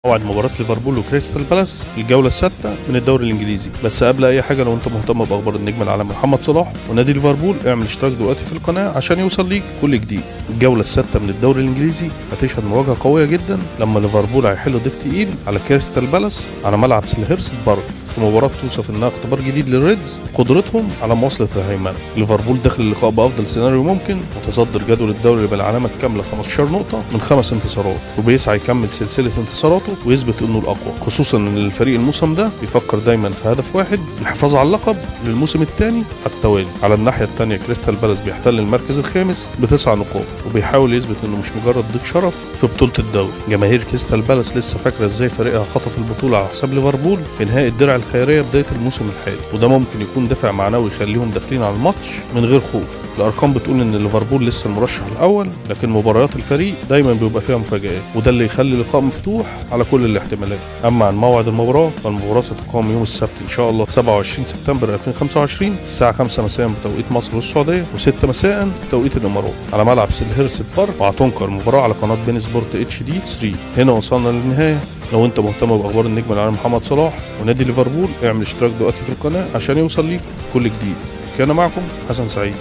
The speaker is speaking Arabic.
موعد مباراة ليفربول وكريستال بالاس في الجولة السادسة من الدوري الإنجليزي. بس قبل أي حاجة، لو أنت مهتم بأخبار النجم العالمي محمد صلاح ونادي ليفربول، اعمل اشتراك دلوقتي في القناة عشان يوصل ليك كل جديد. الجولة السادسة من الدوري الإنجليزي هتشهد مواجهة قوية جدا لما ليفربول هيحل ضيف تقيل على كريستال بالاس على ملعب سيلهيرست بارك في مباراة توصف انها اختبار جديد للريدز وقدرتهم على مواصلة الهيمنة. ليفربول داخل اللقاء بأفضل سيناريو ممكن، متصدر جدول الدوري بالعلامة الكاملة 15 نقطة من 5 انتصارات، وبيسعى يكمل سلسلة انتصاراته ويثبت انه الاقوى، خصوصا ان الفريق الموسم ده بيفكر دايما في هدف واحد: الحفاظ على اللقب للموسم الثاني على التوالي. على الناحية الثانية كريستال بالاس بيحتل المركز الخامس ب9 نقاط، وبيحاول يثبت انه مش مجرد ضيف شرف في بطولة الدوري. جماهير كريستال بالاس لسه فاكرة ازاي فريقها خطف البطولة على حساب ليفربول في نهائي الدرع الخيرية بداية الموسم الحالي، وده ممكن يكون دافع معنوي يخليهم داخلين على الماتش من غير خوف. الارقام بتقول ان ليفربول لسه المرشح الاول، لكن مباريات الفريق دايما بيبقى فيها مفاجآت، وده اللي يخلي اللقاء مفتوح على كل الاحتمالات. اما عن موعد المباراة، فالمباراة ستقام يوم السبت ان شاء الله 27 سبتمبر 2025 الساعة 5 مساء بتوقيت مصر والسعودية، و6 مساء بتوقيت الامارات، على ملعب سيلهيرست بارك. وهتنقل المباراة على قناة بين سبورت اتش دي 3. هنا وصلنا للنهاية. لو انت مهتم باخبار النجم العالمي محمد صلاح ونادي ليفربول، اعمل اشتراك دلوقتي في القناة عشان يوصل ليك كل جديد. كان معكم حسن سعيد.